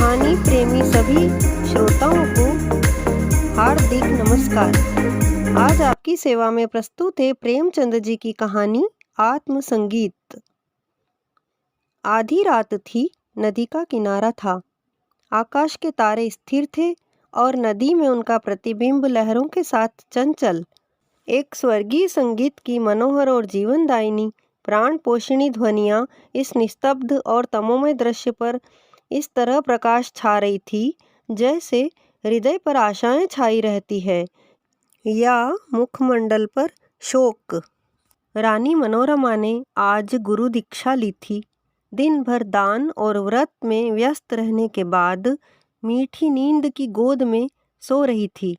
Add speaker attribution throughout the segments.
Speaker 1: कहानी प्रेमी सभी श्रोताओं को हार्दिक नमस्कार। आज आपकी सेवा में प्रस्तुत है प्रेमचंद जी की कहानी आत्म संगीत। आधी रात थी, नदी का किनारा था। आकाश के तारे स्थिर थे और नदी में उनका प्रतिबिंब लहरों के साथ चंचल। एक स्वर्गीय संगीत की मनोहर और जीवनदायिनी प्राण पोषिणी ध्वनियाँ इस निस्तब्ध और तमोमय दृश्य पर इस तरह प्रकाश छा रही थी जैसे हृदय पर आशाएं छाई रहती है या मुखमंडल पर शोक। रानी मनोरमा ने आज गुरु दीक्षा ली थी। दिन भर दान और व्रत में व्यस्त रहने के बाद मीठी नींद की गोद में सो रही थी।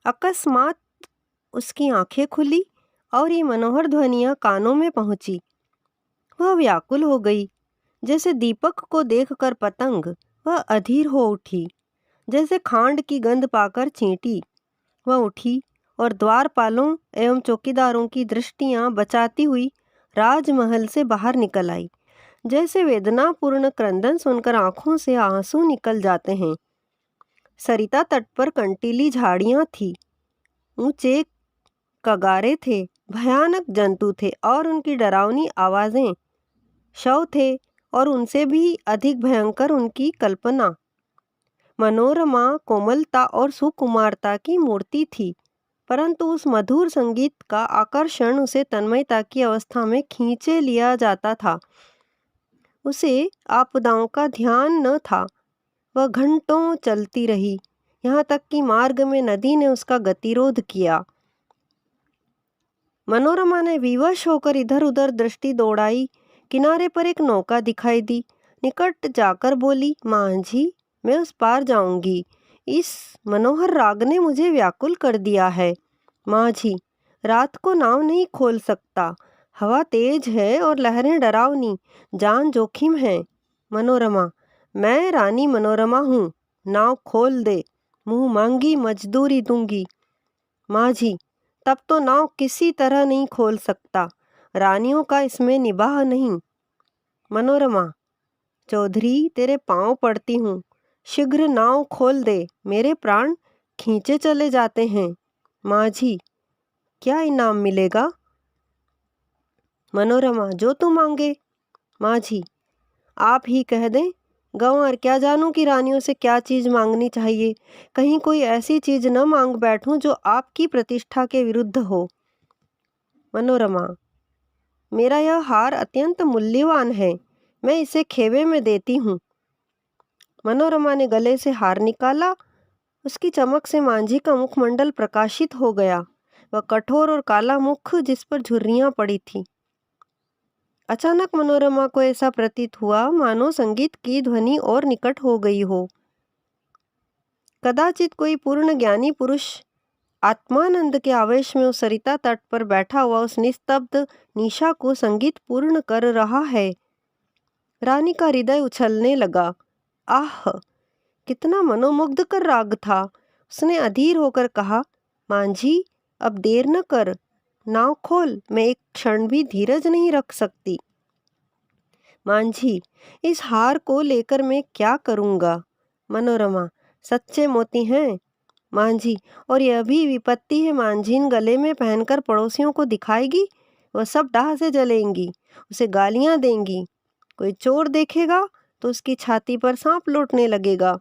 Speaker 1: अकस्मात उसकी आंखें खुली और ये मनोहर ध्वनियाँ कानों में पहुंची। वह व्याकुल हो गई, जैसे दीपक को देखकर पतंग। वह अधीर हो उठी, जैसे खांड की गंध पाकर चींटी। वह उठी और द्वारपालों एवं चौकीदारों की दृष्टियां बचाती हुई राजमहल से बाहर निकल आई। जैसे वेदनापूर्ण क्रंदन सुनकर आंखों से आंसू निकल जाते हैं। सरिता तट पर कंटीली झाड़ियां थी, ऊंचे कगारे थे, भयानक जंतु थे और उनकी डरावनी आवाजें। शव थे और उनसे भी अधिक भयंकर उनकी कल्पना। मनोरमा कोमलता और सुकुमारता की मूर्ति थी, परंतु उस मधुर संगीत का आकर्षण उसे तन्मयता की अवस्था में खींचे लिया जाता था। उसे आपदाओं का ध्यान न था। वह घंटों चलती रही, यहाँ तक कि मार्ग में नदी ने उसका गतिरोध किया। मनोरमा ने विवश होकर इधर उधर दृष्टि दौड़ाई। किनारे पर एक नौका दिखाई दी। निकट जाकर बोली, माँ जी, मैं उस पार जाऊंगी। इस मनोहर राग ने मुझे व्याकुल कर दिया है। माँ जी, रात को नाव नहीं खोल सकता। हवा तेज है और लहरें डरावनी, जान जोखिम है। मनोरमा, मैं रानी मनोरमा हूँ, नाव खोल दे, मुँह मांगी मजदूरी दूंगी। माँ जी, तब तो नाव किसी तरह नहीं खोल सकता। रानियों का इसमें निबाह नहीं। मनोरमा, चौधरी, तेरे पांव पड़ती हूँ, शीघ्र नाव खोल दे, मेरे प्राण खींचे चले जाते हैं। माँ जी, क्या इनाम मिलेगा? मनोरमा, जो तू मांगे। माँ जी, आप ही कह दें। गंवार, क्या जानूं कि रानियों से क्या चीज़ मांगनी चाहिए। कहीं कोई ऐसी चीज़ न मांग बैठूं जो आपकी प्रतिष्ठा के विरुद्ध हो। मनोरमा, मेरा यह हार अत्यंत मूल्यवान है, मैं इसे खेवे में देती हूँ। मनोरमा ने गले से हार निकाला। उसकी चमक से मांझी का मुखमंडल प्रकाशित हो गया। वह कठोर और काला मुख जिस पर झुर्रियाँ पड़ी थी। अचानक मनोरमा को ऐसा प्रतीत हुआ मानो संगीत की ध्वनि और निकट हो गई हो। कदाचित कोई पूर्ण ज्ञानी पुरुष आत्मानंद के आवेश में उस सरिता तट पर बैठा हुआ उस निस्तब्ध निशा को संगीत पूर्ण कर रहा है। रानी का हृदय उछलने लगा। आह, कितना मनोमुग्ध कर राग था। उसने अधीर होकर कहा, मांझी, अब देर न कर, नाव खोल, मैं एक क्षण भी धीरज नहीं रख सकती। मांझी, इस हार को लेकर मैं क्या करूँगा? मनोरमा, सच्चे मोती हैं मांझी, और यह भी विपत्ति है। मांझीन गले में पहनकर पड़ोसियों को दिखाएगी, वह सब डाह से जलेंगी, उसे गालियाँ देंगी। कोई चोर देखेगा तो उसकी छाती पर सांप लौटने लगेगा।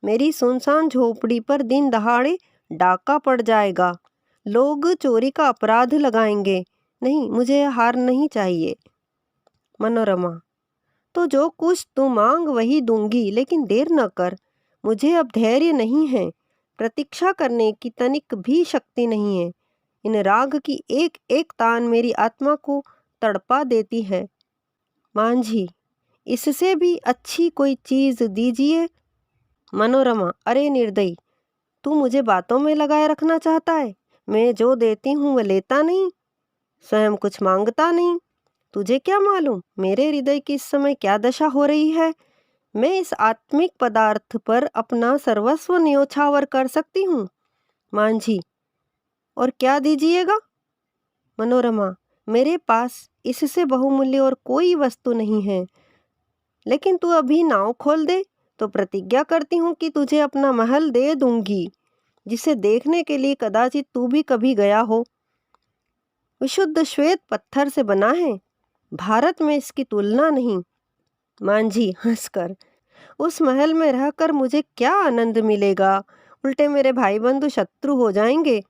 Speaker 1: मेरी सुनसान झोपड़ी पर दिन दहाड़े डाका पड़ जाएगा। लोग चोरी का अपराध लगाएंगे। नहीं, मुझे हार नहीं चाहिए। मनोरमा, तो जो कुछ तू मांग वही दूंगी, लेकिन देर न कर। मुझे अब धैर्य नहीं है, प्रतीक्षा करने की तनिक भी शक्ति नहीं है। इन राग की एक एक तान मेरी आत्मा को तड़पा देती है। मांझी, इससे भी अच्छी कोई चीज दीजिए। मनोरमा, अरे निर्दयी, तू मुझे बातों में लगाए रखना चाहता है। मैं जो देती हूँ वह लेता नहीं, स्वयं कुछ मांगता नहीं। तुझे क्या मालूम मेरे हृदय की इस समय क्या दशा हो रही है। मैं इस आत्मिक पदार्थ पर अपना सर्वस्व न्योछावर कर सकती हूँ। मांझी, और क्या दीजिएगा? मनोरमा, मेरे पास इससे बहुमूल्य और कोई वस्तु नहीं है, लेकिन तू अभी नाव खोल दे, तो प्रतिज्ञा करती हूँ कि तुझे अपना महल दे दूंगी, जिसे देखने के लिए कदाचित तू भी कभी गया हो। विशुद्ध श्वेत पत्थर से बना है, भारत में इसकी तुलना नहीं। मांझी हंसकर, उस महल में रहकर मुझे क्या आनंद मिलेगा, उल्टे मेरे भाई बंधु शत्रु हो जाएंगे।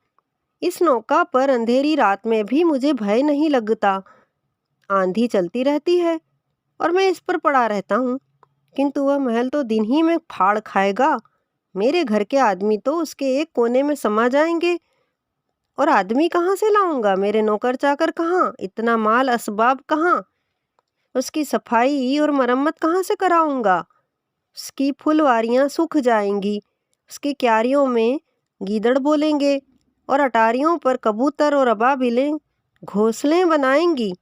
Speaker 1: इस नौका पर अंधेरी रात में भी मुझे भय नहीं लगता। आंधी चलती रहती है और मैं इस पर पड़ा रहता हूँ, किंतु वह महल तो दिन ही में फाड़ खाएगा। मेरे घर के आदमी तो उसके एक कोने में समा जाएंगे। और आदमी कहाँ से लाऊंगा, मेरे नौकर चाकर कहाँ, इतना माल असबाब कहाँ, उसकी सफाई और मरम्मत कहाँ से कराऊंगा। उसकी फुलवारियाँ सूख जाएंगी, उसकी क्यारियों में गीदड़ बोलेंगे और अटारियों पर कबूतर और अबाबिलें घोंसले बनाएंगी।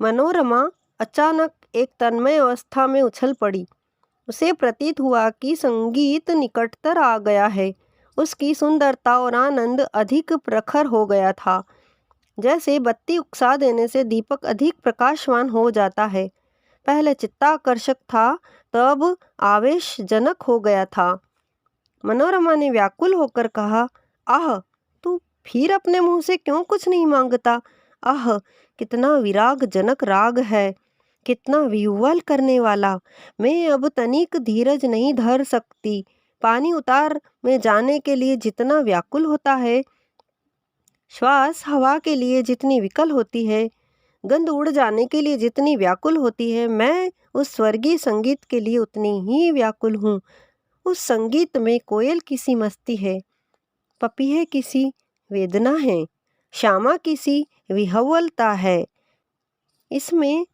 Speaker 1: मनोरमा अचानक एक तन्मय अवस्था में उछल पड़ी। उसे प्रतीत हुआ कि संगीत निकटतर आ गया है। उसकी सुंदरता और आनंद अधिक प्रखर हो गया था, जैसे बत्ती उकसा देने से दीपक अधिक प्रकाशवान हो जाता है। पहले चित्ताकर्षक था, तब आवेशजनक हो गया था। मनोरमा ने व्याकुल होकर कहा, आह, तू फिर अपने मुंह से क्यों कुछ नहीं मांगता। आह, कितना विरागजनक राग है, कितना विह्वल करने वाला। मैं अब तनिक धीरज नहीं धर सकती। पानी उतार में जाने के लिए जितना व्याकुल होता है, श्वास हवा के लिए जितनी विकल होती है, गंध उड़ जाने के लिए जितनी व्याकुल होती है, मैं उस स्वर्गीय संगीत के लिए उतनी ही व्याकुल हूँ। उस संगीत में कोयल की सी मस्ती है, पपीहे की सी वेदना है, श्यामा की सी विह्वलता है। इसमें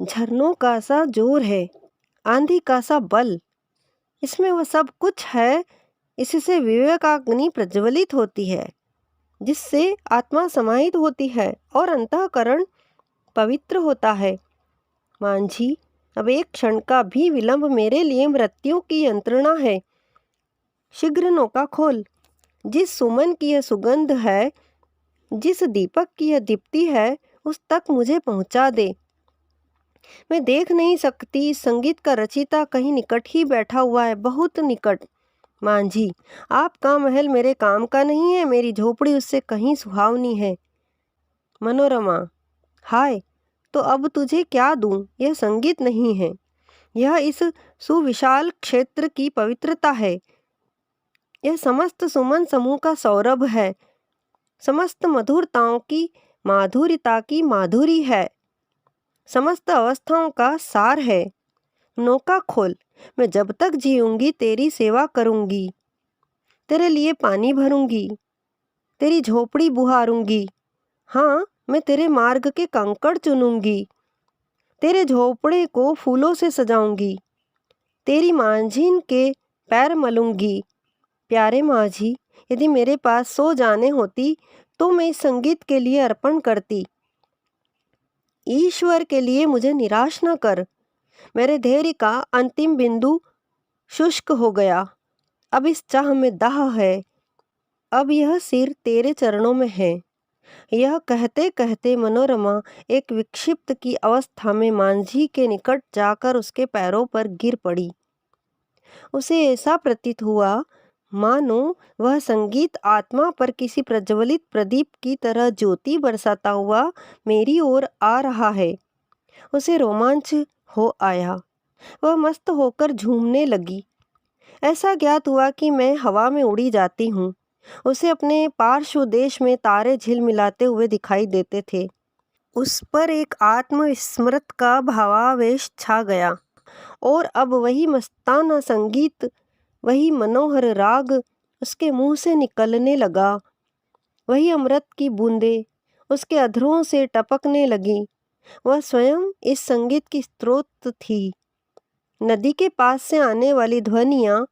Speaker 1: झरनों का सा जोर है, आंधी का सा बल। इसमें वह सब कुछ है। इससे विवेकाग्नि प्रज्वलित होती है, जिससे आत्मा समाहित होती है और अंतःकरण पवित्र होता है। मांझी, अब एक क्षण का भी विलंब मेरे लिए मृत्यु की यंत्रणा है। शीघ्र नौका खोल। जिस सुमन की यह सुगंध है, जिस दीपक की यह दीप्ति है, उस तक मुझे पहुंचा दे। मैं देख नहीं सकती, संगीत का रचयिता कहीं निकट ही बैठा हुआ है, बहुत निकट। मांझी, आपका महल मेरे काम का नहीं है, मेरी झोपड़ी उससे कहीं सुहावनी है। मनोरमा, हाय, तो अब तुझे क्या दूं, यह संगीत नहीं है, यह इस सुविशाल क्षेत्र की पवित्रता है। यह समस्त सुमन समूह का सौरभ है, समस्त मधुरताओं की माधुर्यता की माधुरी है, समस्त अवस्थाओं का सार है। नौका खोल, मैं जब तक जीऊंगी तेरी सेवा करूंगी, तेरे लिए पानी भरूंगी, तेरी झोपड़ी बुहारूंगी। हाँ, मैं तेरे मार्ग के कंकड़ चुनूंगी, तेरे झोपड़े को फूलों से सजाऊंगी, तेरी मांझीन के पैर मलूंगी। प्यारे मांझी, यदि मेरे पास 100 जाने होती तो मैं इस संगीत के लिए अर्पण करती। ईश्वर के लिए मुझे निराश न कर। मेरे धैर्य का अंतिम बिंदु शुष्क हो गया। अब इस चाह में दाह है। अब यह सिर तेरे चरणों में है। यह कहते कहते मनोरमा एक विक्षिप्त की अवस्था में मांझी के निकट जाकर उसके पैरों पर गिर पड़ी। उसे ऐसा प्रतीत हुआ मानो वह संगीत आत्मा पर किसी प्रज्वलित प्रदीप की तरह ज्योति बरसाता हुआ मेरी ओर आ रहा है। उसे रोमांच हो आया। वह मस्त होकर झूमने लगी। ऐसा ज्ञात हुआ कि मैं हवा में उड़ी जाती हूँ। उसे अपने पार्श्व देश में तारे झिलमिलाते हुए दिखाई देते थे। उस पर एक आत्मविस्मृत का भावावेश छा गया और अब वही मस्ताना संगीत, वही मनोहर राग उसके मुंह से निकलने लगा। वही अमृत की बूंदें उसके अधरों से टपकने लगी। वह स्वयं इस संगीत की स्रोत थी। नदी के पास से आने वाली ध्वनियाँ,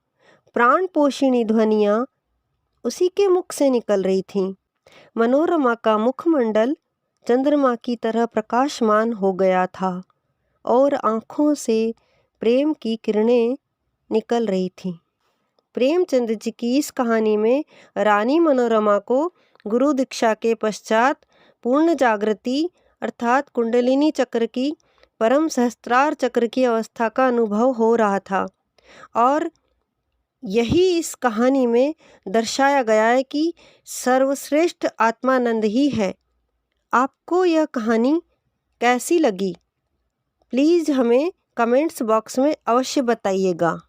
Speaker 1: प्राण पोषिणी ध्वनियाँ उसी के मुख से निकल रही थीं। मनोरमा का मुखमंडल चंद्रमा की तरह प्रकाशमान हो गया था और आँखों से प्रेम की किरणें निकल रही थीं। प्रेमचंद जी की इस कहानी में रानी मनोरमा को गुरु दीक्षा के पश्चात पूर्ण जागृति अर्थात कुंडलिनी चक्र की, परम सहस्त्रार चक्र की अवस्था का अनुभव हो रहा था। और यही इस कहानी में दर्शाया गया है कि सर्वश्रेष्ठ आत्मानंद ही है। आपको यह कहानी कैसी लगी? प्लीज़ हमें कमेंट्स बॉक्स में अवश्य बताइएगा।